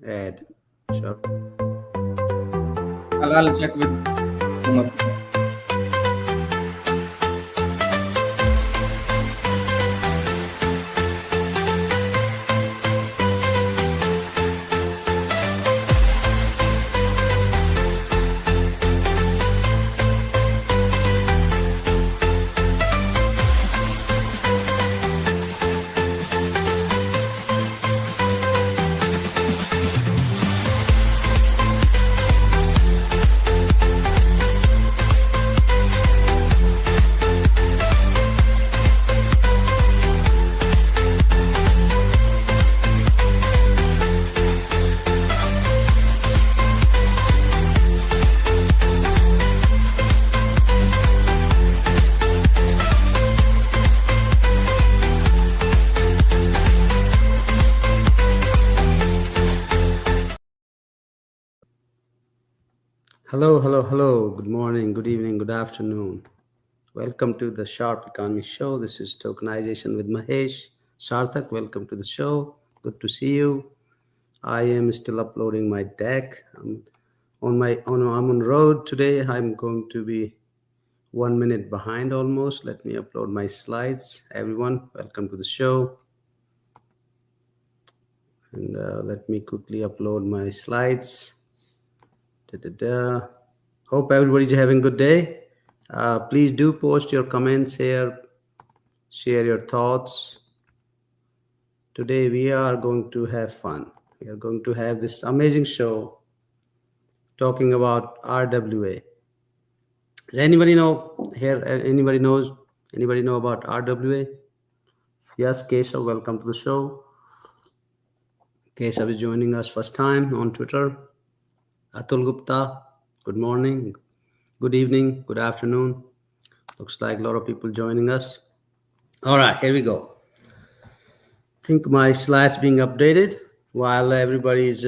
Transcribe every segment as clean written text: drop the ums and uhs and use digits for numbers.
Add. Sure. I'll check with one of them. Hello, hello, hello. Good morning, good evening, good afternoon. Welcome to the Sharp Economy Show. This is Tokenization with Mahesh. Sarthak, welcome to the show. Good to see you. I am still uploading my deck. I'm on road today. I'm going to be 1 minute behind almost. Let me upload my slides. Everyone, welcome to the show. And let me quickly upload my slides. Da-da-da. Hope everybody's having a good day. Please do post your comments here, share your thoughts. Today we are going to have fun. We are going to have this amazing show talking about RWA. Does anybody know here? Anybody knows? Anybody know about RWA? Yes, Keshav, welcome to the show. Keshav is joining us first time on Twitter. Atul Gupta, good morning, good evening, good afternoon. Looks like a lot of people joining us. All right, here we go. I think my slides being updated while everybody is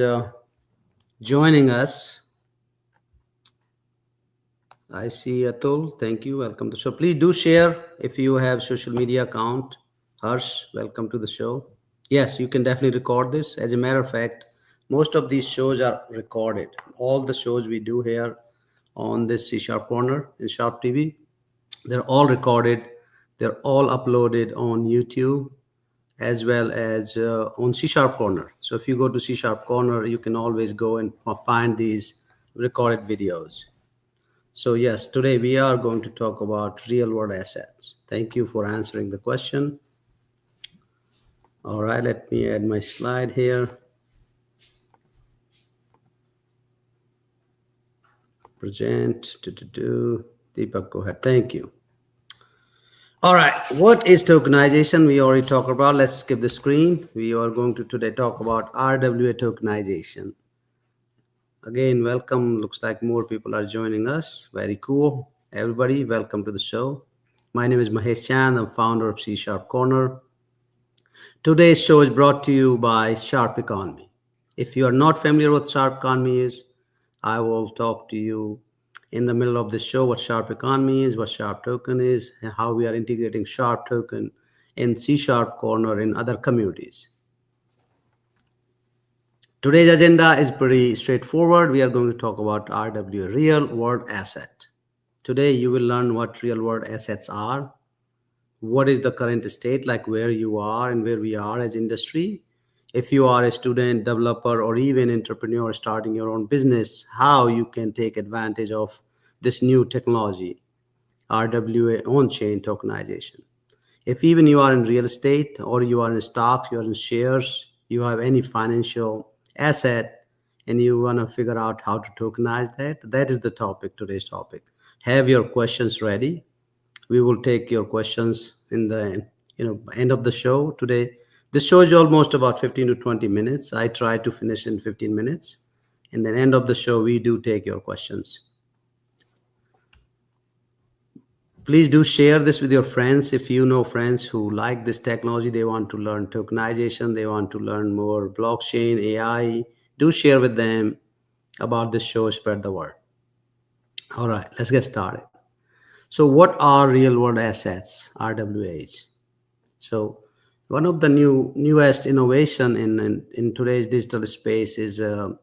joining us. I see Atul. Thank you. Welcome to the show. Please do share if you have social media account. Harsh, welcome to the show. Yes, you can definitely record this. As a matter of fact, most of these shows are recorded. All the shows we do here on this C Sharp Corner in Sharp TV, they're all recorded. They're all uploaded on YouTube as well as on C Sharp Corner. So if you go to C Sharp Corner, you can always go and find these recorded videos. So yes, today we are going to talk about real world assets. Thank you for answering the question. All right, let me add my slide here. Present. Deepak, go ahead. Thank you. All right, what is tokenization? We already talked about. Let's skip the screen. We are going to today talk about RWA tokenization. Again, welcome. Looks like more people are joining us. Very cool. Everybody, welcome to the show. My name is Mahesh Chand. I'm founder of C Sharp Corner. Today's show is brought to you by Sharp Economy. If you are not familiar with Sharp Economy is, I will talk to you in the middle of the show what Sharp Economy is, what Sharp Token is, and how we are integrating Sharp Token in C Sharp Corner in other communities. Today's agenda is pretty straightforward. We are going to talk about RWA, real world asset. Today you will learn what real world assets are, what is the current state, like where you are and where we are as industry. If you are a student, developer, or even entrepreneur starting your own business, how you can take advantage of this new technology, RWA on-chain tokenization. If even you are in real estate or you are in stocks, you are in shares, you have any financial asset and you want to figure out how to tokenize that, that is the topic, today's topic. Have your questions ready. We will take your questions in the end of the show today. This show is almost about 15 to 20 minutes. I try to finish in 15 minutes. And then end of the show, we do take your questions. Please do share this with your friends. If you know friends who like this technology, they want to learn tokenization, they want to learn more blockchain, AI, do share with them about this show, spread the word. All right, let's get started. So what are real world assets, RWAs? So One of the newest innovation in today's digital space is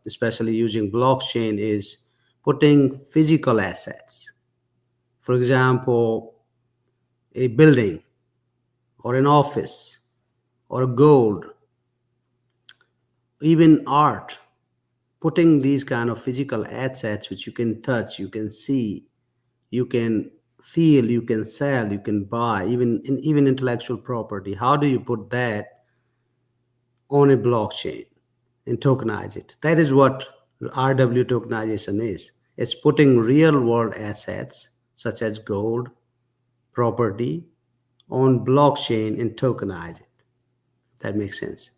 especially using blockchain is putting physical assets. For example, a building or an office or gold, even art, putting these kind of physical assets which you can touch, you can see, you can feel, you can sell, you can buy, even intellectual property. How do you put that on a blockchain and tokenize it? That is what RW tokenization is. It's putting real world assets such as gold, property on blockchain and tokenize it. That makes sense.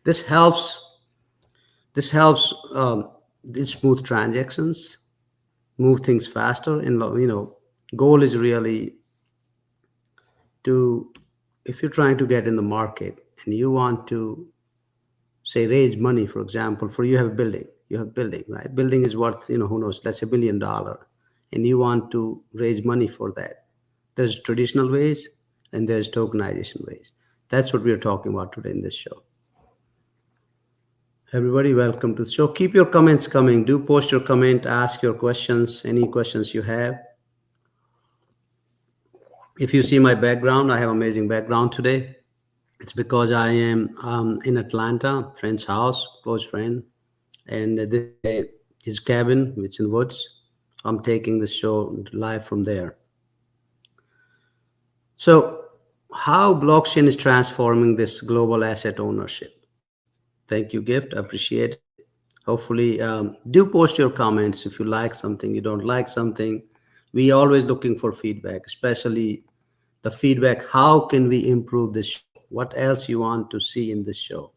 This helps. This helps in smooth transactions, move things faster, and goal is really to, if you're trying to get in the market and you want to say raise money, for example, for you have building, right? Building is worth, who knows, that's $1 billion, and you want to raise money for that. There's traditional ways and there's tokenization ways. That's what we are talking about today in this show. Everybody, welcome to the show. Keep your comments coming. Do post your comment, ask your questions, any questions you have. If you see my background, I have amazing background today. It's because I am in Atlanta, friend's house, close friend, and this is his cabin, which in woods. I'm taking the show live from there. So, how blockchain is transforming this global asset ownership? Thank you, Gift. I appreciate it. Hopefully, do post your comments if you like something, you don't like something. We always looking for feedback, especially the feedback. How can we improve this show? What else you want to see in this show?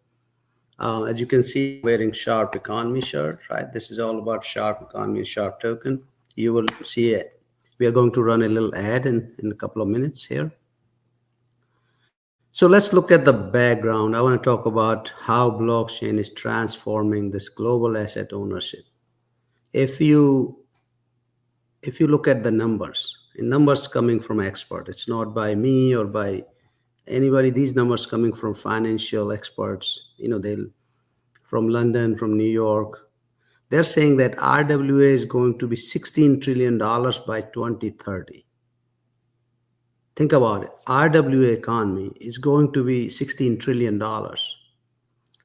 As you can see, I'm wearing Sharp Economy shirt, right? This is all about Sharp Economy, Sharp token. You will see it. We are going to run a little ad in a couple of minutes here. So let's look at the background. I want to talk about how blockchain is transforming this global asset ownership. If you look at the numbers, numbers coming from expert, it's not by me or by anybody. These numbers coming from financial experts, they'll from London, from New York. They're saying that RWA is going to be $16 trillion by 2030. Think about it. RWA economy is going to be $16 trillion.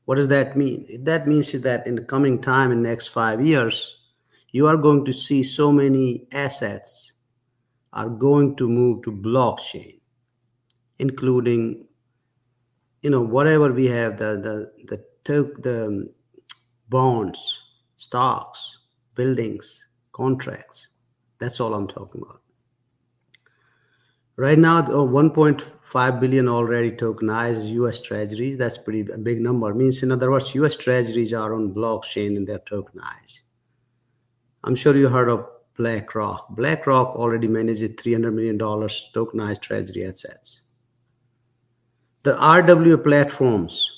What does that mean? That means that in the coming time, in the next 5 years, you are going to see so many assets are going to move to blockchain, including, whatever we have, the bonds, stocks, buildings, contracts. That's all I'm talking about. Right now, 1.5 billion already tokenized US Treasuries. That's pretty big number. Means, in other words, US Treasuries are on blockchain and they're tokenized. I'm sure you heard of BlackRock. BlackRock already manages $300 million tokenized Treasury assets. The RWA platforms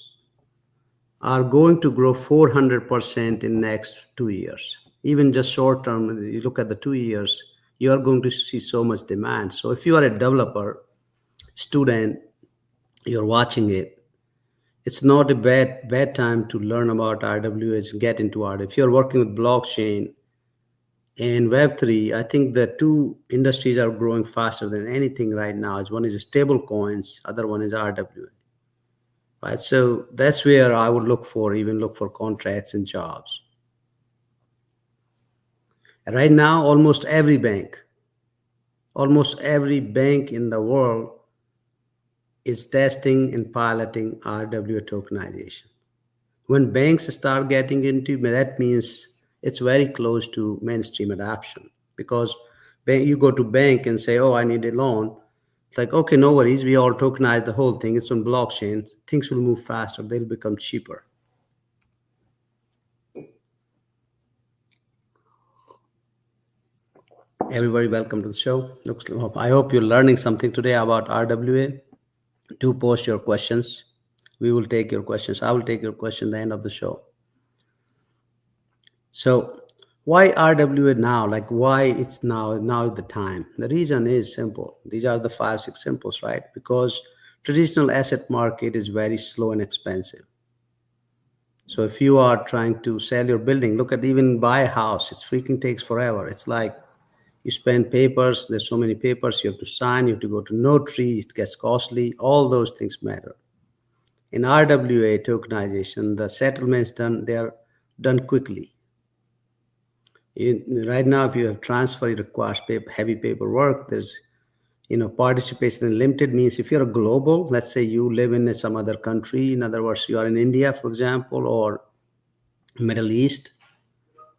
are going to grow 400% in next 2 years. Even just short term, you look at the 2 years, you are going to see so much demand. So if you are a developer, student, you're watching it, it's not a bad time to learn about RWAs, get into RWA. If you're working with blockchain and Web3, I think the two industries are growing faster than anything right now. One is stable coins, other one is RWA. Right? So that's where I would look for contracts and jobs. Right now, almost every bank in the world is testing and piloting RWA tokenization. When banks start getting into it, that means it's very close to mainstream adoption, because you go to bank and say, oh, I need a loan. It's like, okay, no worries. We all tokenize the whole thing. It's on blockchain. Things will move faster. They'll become cheaper. Everybody, welcome to the show. I hope you're learning something today about RWA. Do post your questions. We will take your questions. I will take your question at the end of the show. So why RWA now? Like, why it's now the time? The reason is simple. These are the 5-6 simples, right? Because Traditional asset market is very slow and expensive. So if you are trying to sell your building, look at even buy a house, it's freaking takes forever. It's like you spend papers, there's so many papers you have to sign, you have to go to notary, it gets costly, all those things matter. In RWA tokenization, the settlements done, they are done quickly. Right now, if you have transfer, it requires heavy paperwork. There's, participation limited means if you're a global, let's say you live in some other country, in other words, you are in India, for example, or Middle East,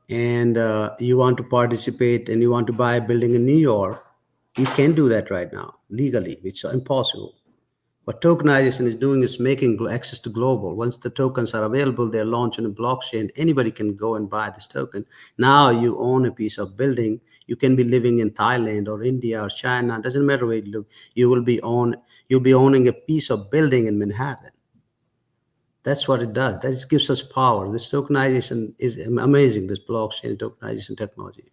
and you want to participate and you want to buy a building in New York, you can't do that right now legally. It's impossible. What tokenization is doing is making access to global. Once the tokens are available, they're launched on a blockchain. Anybody can go and buy this token. Now you own a piece of building. You can be living in Thailand or India or China. It doesn't matter where you live. You'll be owning a piece of building in Manhattan. That's what it does. That just gives us power. This tokenization is amazing. This blockchain tokenization technology.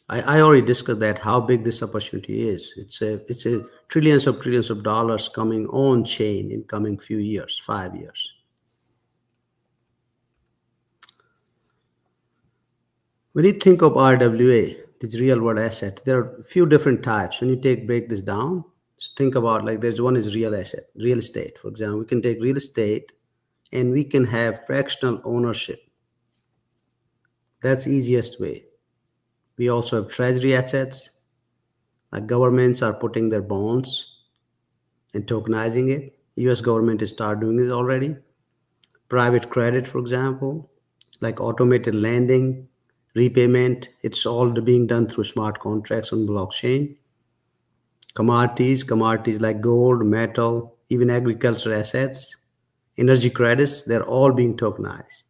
I already discussed that how big this opportunity is. It's a trillions of dollars coming on chain in coming few years, 5 years. When you think of RWA, this real world asset, there are a few different types. When you break this down, just think about like there's one is real asset, real estate. For example, we can take real estate and we can have fractional ownership. That's the easiest way. We also have treasury assets, like governments are putting their bonds and tokenizing it. US government is start doing this already. Private credit, for example, like automated lending, repayment, it's all being done through smart contracts on blockchain. Commodities like gold, metal, even agricultural assets, energy credits, they're all being tokenized.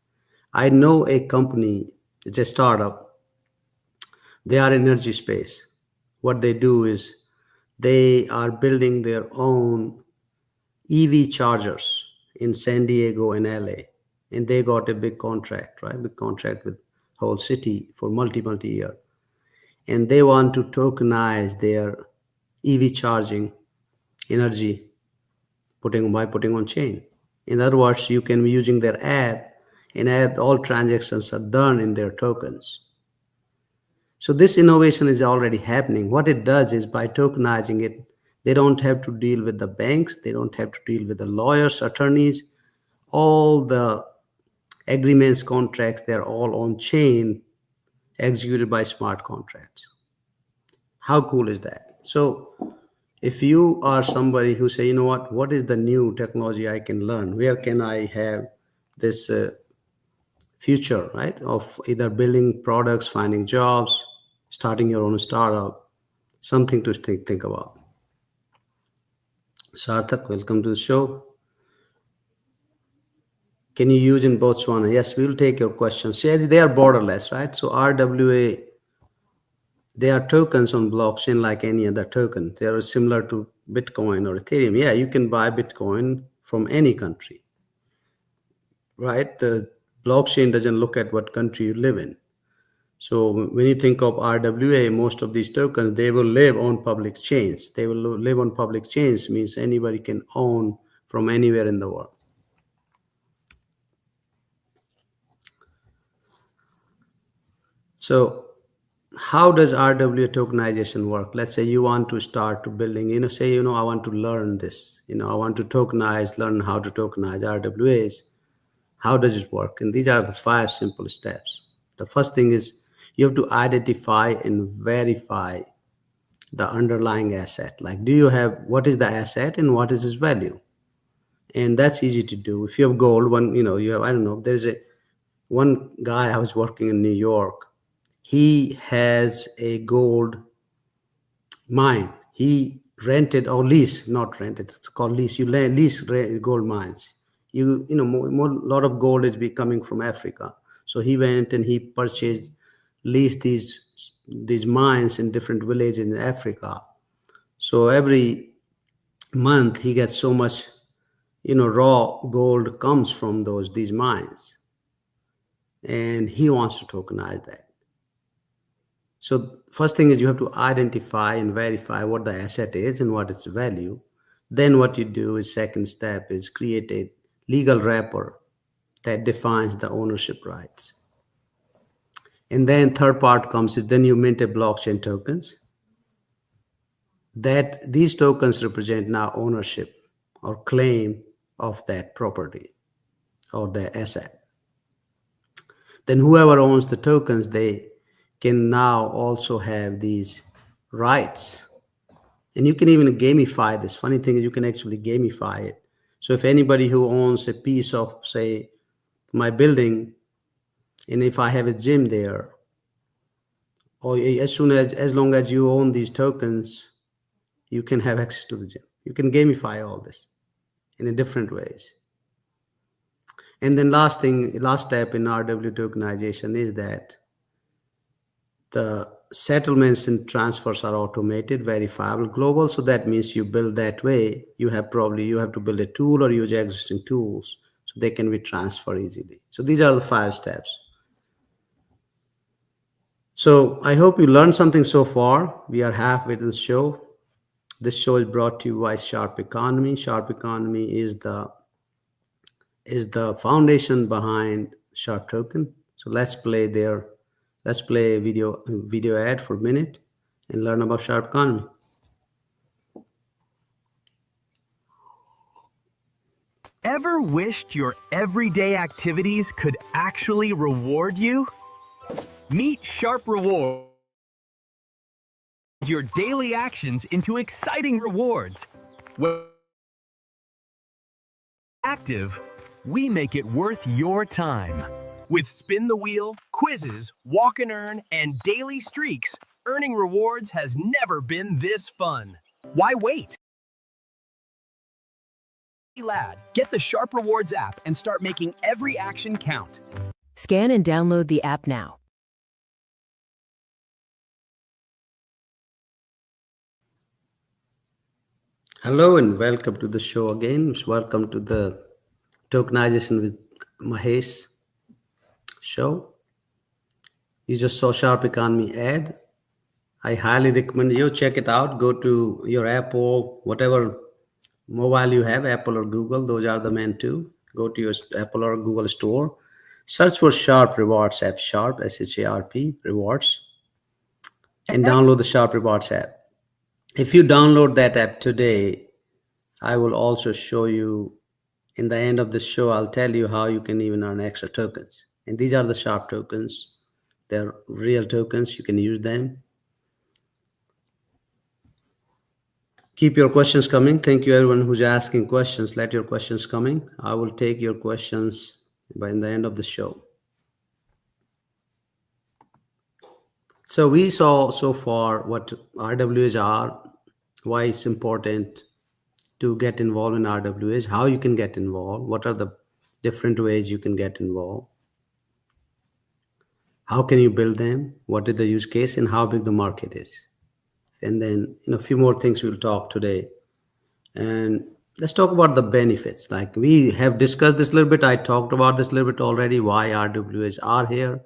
I know a company, it's a startup, they are in energy space. What they do is they are building their own EV chargers in San Diego and LA. And they got a big contract, right? Big contract with whole city for multi year. And they want to tokenize their EV charging energy by putting on chain. In other words, you can be using their app and all transactions are done in their tokens. So this innovation is already happening. What it does is by tokenizing it, they don't have to deal with the banks. They don't have to deal with the lawyers, attorneys. All the agreements, contracts, they're all on chain, executed by smart contracts. How cool is that? So if you are somebody who say, what is the new technology I can learn? Where can I have this future, right? Of either building products, finding jobs, starting your own startup, something to think about. Sarthak, welcome to the show. Can you use in Botswana? Yes, we'll take your questions. See, they are borderless, right? So RWA, they are tokens on blockchain like any other token. They are similar to Bitcoin or Ethereum. Yeah, you can buy Bitcoin from any country, right? The blockchain doesn't look at what country you live in. So when you think of RWA, most of these tokens, they will live on public chains. They will live on public chains means anybody can own from anywhere in the world. So how does RWA tokenization work? Let's say you want to start to building, I want to learn this, I want to tokenize, learn how to tokenize RWAs. How does it work? And these are the 5 simple steps. The first thing is you have to identify and verify the underlying asset. Like, what is the asset and what is its value? And that's easy to do. If you have gold, there's one guy I was working in New York. He has a gold mine. He rented or lease, not rented. It's called lease. You lease gold mines. Lot of gold is coming from Africa. So he went and he leased these mines in different villages in Africa. So every month he gets so much, raw gold comes from these mines. And he wants to tokenize that. So first thing is you have to identify and verify what the asset is and what its value. Then what you do is second step is create a legal wrapper that defines the ownership rights. And then third part comes is then you mint a blockchain tokens that these tokens represent now ownership or claim of that property or the asset. Then whoever owns the tokens, they can now also have these rights. And you can even gamify this. Funny thing is you can actually gamify it. So if anybody who owns a piece of, say, my building, and if I have a gym there, or as long as you own these tokens, you can have access to the gym. You can gamify all this in a different ways. And then last step in RW tokenization is that the settlements and transfers are automated, verifiable, global. So that means you build that way. You have to build a tool or use existing tools so they can be transferred easily. So these are the 5 steps. So I hope you learned something so far. We are halfway to the show. This show is brought to you by Sharp Economy. Sharp Economy is the foundation behind Sharp Token. So let's play a video ad for a minute and learn about Sharp Economy. Ever wished your everyday activities could actually reward you? Meet Sharp Rewards. Your daily actions into exciting rewards. When active, we make it worth your time. With Spin the Wheel, quizzes, walk and earn, and daily streaks, earning rewards has never been this fun. Why wait? Lad, get the Sharp Rewards app and start making every action count. Scan and download the app now. Hello and welcome to the show again. Welcome to the Tokenization with Mahesh show. You just saw Sharp Economy ad. I highly recommend you check it out. Go to your Apple, whatever mobile you have, Apple or Google, those are the main two. Go to your Apple or Google store. Search for Sharp Rewards app, Sharp, SHARP, Rewards, and download the Sharp Rewards app. If you download that app today, I will also show you in the end of the show, I'll tell you how you can even earn extra tokens. And these are the Sharp tokens. They're real tokens. You can use them. Keep your questions coming. Thank you everyone who's asking questions. Let your questions coming. I will take your questions by the end of the show. So we saw so far what RWAs are, why it's important to get involved in RWAs, how you can get involved, what are the different ways you can get involved, how can you build them, what is the use case, and how big the market is. And then a few more things we'll talk today. And let's talk about the benefits. Like we have discussed this a little bit. I talked about this a little bit already, why RWAs are here.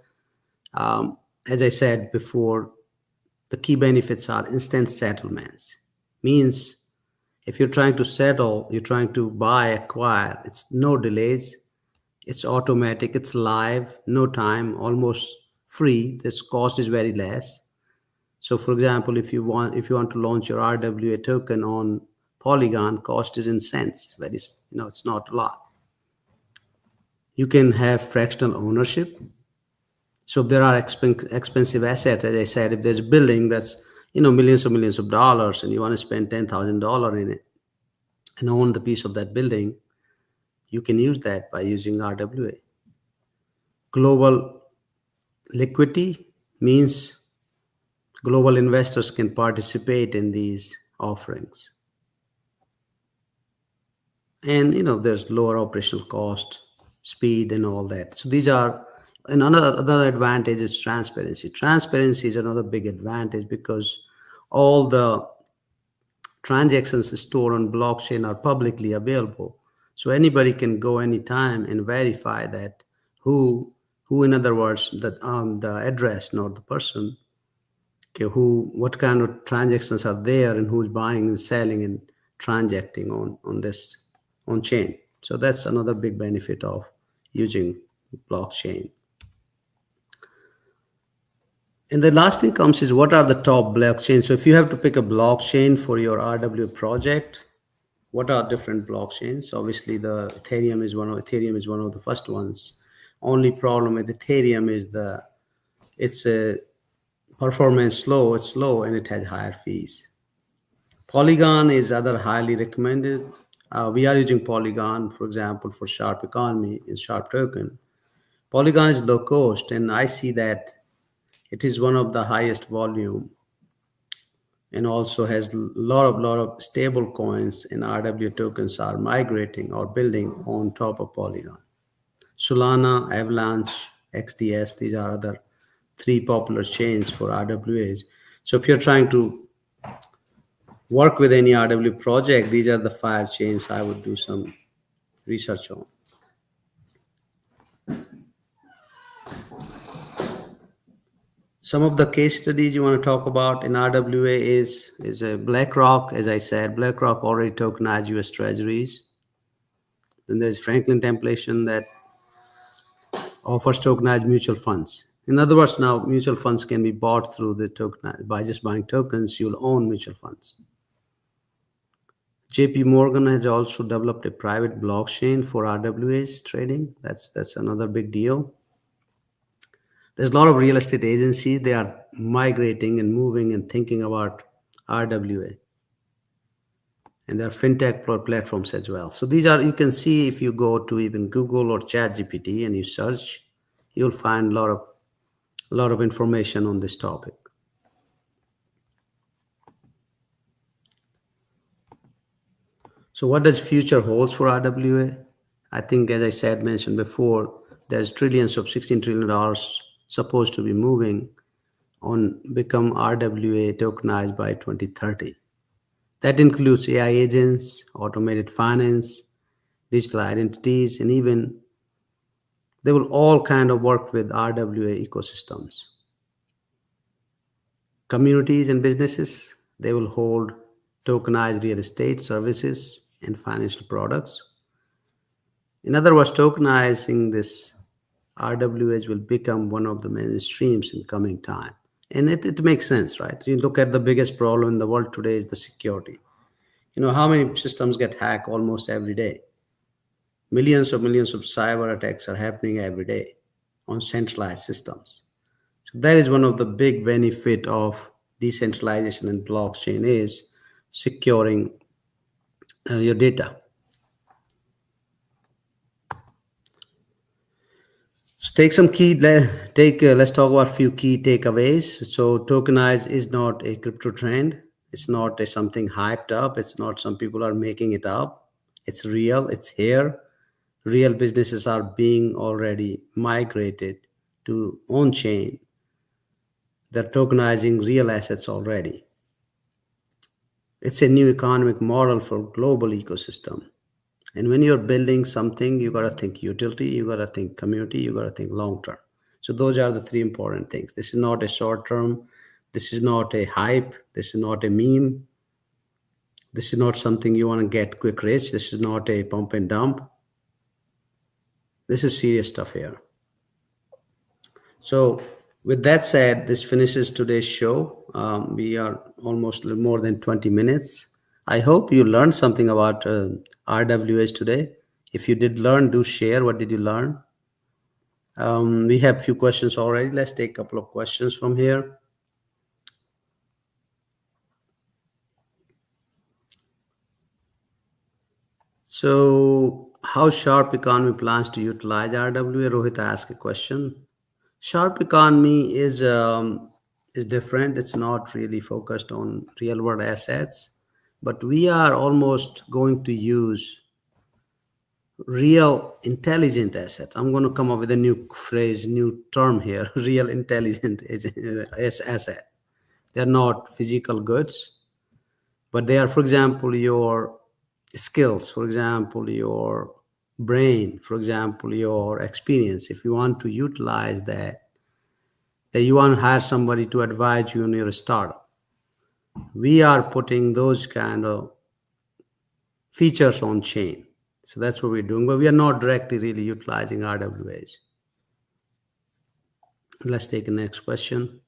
As I said before, the key benefits are instant settlements. Means if you're trying to settle, you're trying to buy, acquire, it's no delays. It's automatic, it's live, no time, almost free. This cost is very less. So for example, if you want to launch your RWA token on Polygon, cost is in cents. That is, it's not a lot. You can have fractional ownership. So if there are expensive assets, as I said, if there's a building that's millions of dollars and you want to spend $10,000 in it and own the piece of that building, you can use that by using RWA. Global liquidity means global investors can participate in these offerings. And there's lower operational cost, speed, and all that. So these are another advantage is transparency. Transparency is another big advantage because all the transactions stored on blockchain are publicly available. So anybody can go anytime and verify that who in other words, that the address, not the person, Okay, what kind of transactions are there and who's buying and selling and transacting on this on chain. So that's another big benefit of using blockchain. And the last thing comes is what are the top blockchains? So if you have to pick a blockchain for your RWA project, what are different blockchains? Obviously, the Ethereum is one of the first ones. Only problem with Ethereum is it's a performance slow. It's slow and it has higher fees. Polygon is other highly recommended. We are using Polygon, for example, for Sharp Economy in Sharp Token. Polygon is low cost, and I see that it is one of the highest volume and also has lot of stable coins, and RWA tokens are migrating or building on top of Polygon. Solana, Avalanche, XDS, these are other 3 popular chains for RWAs. So if you're trying to work with any RWA project, these are the 5 chains I would do some research on. Some of the case studies you want to talk about in RWA is BlackRock. As I said, BlackRock already tokenized US Treasuries. Then there's Franklin Templeton that offers tokenized mutual funds. In other words, now mutual funds can be bought through the token. By just buying tokens, you'll own mutual funds. JP Morgan has also developed a private blockchain for RWAs trading. That's another big deal. There's a lot of real estate agencies. They are migrating and moving and thinking about RWA. And there are fintech platforms as well. So these are, you can see if you go to even Google or ChatGPT and you search, you'll find a lot of information on this topic. So what does future holds for RWA? I think, as I mentioned before, there's trillions of $16 trillion supposed to be moving on become RWA tokenized by 2030. That includes AI agents, automated finance, digital identities, and even they will all kind of work with RWA ecosystems. Communities and businesses, they will hold tokenized real estate services and financial products. In other words, tokenizing this RWAs will become one of the mainstreams in coming time. And it makes sense, right? You look at the biggest problem in the world today is the security. You know, how many systems get hacked almost every day? Millions of cyber attacks are happening every day on centralized systems. So that is one of the big benefit of decentralization and blockchain is securing your data. So let's talk about a few key takeaways. So Tokenize is not a crypto trend. It's not something hyped up. It's not some people are making it up. It's real. It's here. Real businesses are being already migrated to on-chain. They're tokenizing real assets already. It's a new economic model for global ecosystem. And when you're building something, you got to think utility, you got to think community, you got to think long-term. So those are the 3 important things. This is not a short-term. This is not a hype. This is not a meme. This is not something you want to get quick rich. This is not a pump and dump. This is serious stuff here. So with that said, this finishes today's show. We are almost a little more than 20 minutes. I hope you learned something about RWAs today. If you did learn, do share. What did you learn? We have a few questions already. Let's take a couple of questions from here. So how Sharp Economy plans to utilize RWA? Rohit asked a question. Sharp Economy is different. It's not really focused on real world assets, but we are almost going to use real intelligent assets. I'm going to come up with a new phrase, new term here, real intelligent asset. They're not physical goods, but they are, for example, your skills, for example, your brain, for example, your experience. If you want to utilize that, that you want to hire somebody to advise you on your startup. We are putting those kind of features on chain. So that's what we're doing, but we are not directly really utilizing RWAs. Let's take the next question.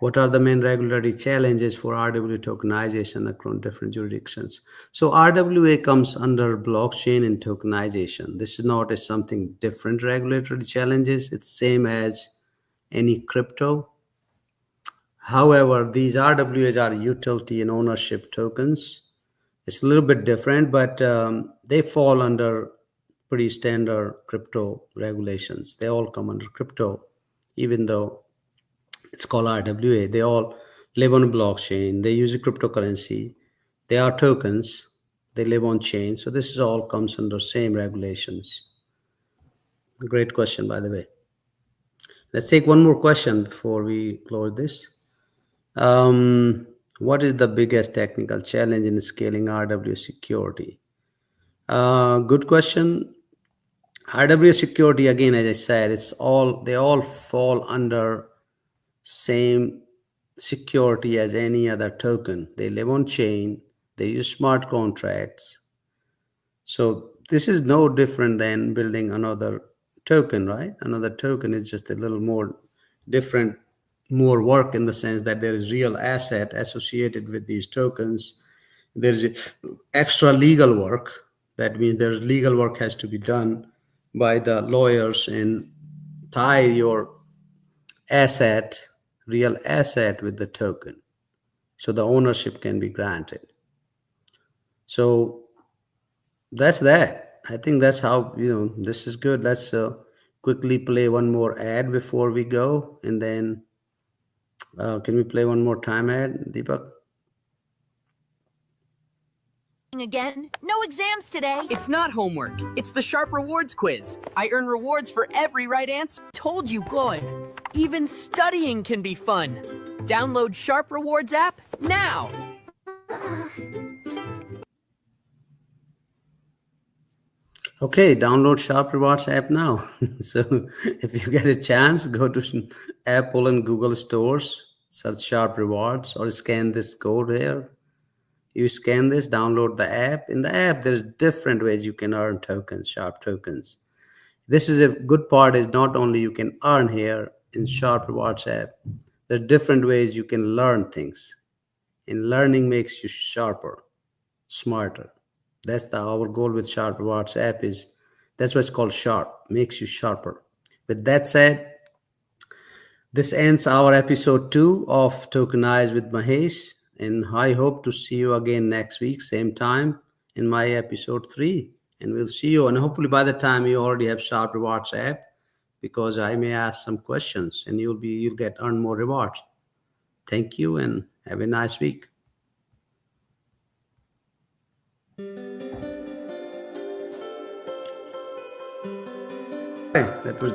What are the main regulatory challenges for RWA tokenization across different jurisdictions? So RWA comes under blockchain and tokenization. This is not something different regulatory challenges. It's same as any crypto. However, these RWAs are utility and ownership tokens. It's a little bit different, but they fall under pretty standard crypto regulations. They all come under crypto, even though it's called RWA. They all live on a blockchain. They use a cryptocurrency. They are tokens. They live on chain. So this is all comes under same regulations. Great question, by the way. Let's take one more question before we close this. What is the biggest technical challenge in scaling RWA security? Good question. RWA security, again, as I said, they all fall under same security as any other token. They live on chain. They use smart contracts. So this is no different than building another token, right? Another token is just a little more different, more work in the sense that there is real asset associated with these tokens. There's extra legal work. That means there's legal work has to be done by the lawyers and tie your asset, real asset, with the token, so the ownership can be granted. So that's that. I think that's how, this is good. Let's quickly play one more ad before we go, and then can we play one more time ad, Deepak? Again? No exams today. It's not homework. It's the Sharp Rewards quiz. I earn rewards for every right answer. Told you good. Even studying can be fun. Download Sharp Rewards app now. Okay, download Sharp Rewards app now. So if you get a chance, go to Apple and Google stores, search Sharp Rewards, or scan this code here. You scan this, download the app. In the app, there's different ways you can earn tokens, Sharp tokens. This is a good part, is not only you can earn here in Sharp Rewards app, there are different ways you can learn things. And learning makes you sharper, smarter. That's our goal with Sharp Rewards app that's what's called Sharp, makes you sharper. With that said, this ends our episode 2 of Tokenize with Mahesh. And I hope to see you again next week, same time, in my episode 3. And we'll see you. And hopefully by the time you already have Sharp Rewards app, because I may ask some questions and you'll get earn more rewards. Thank you and have a nice week. That was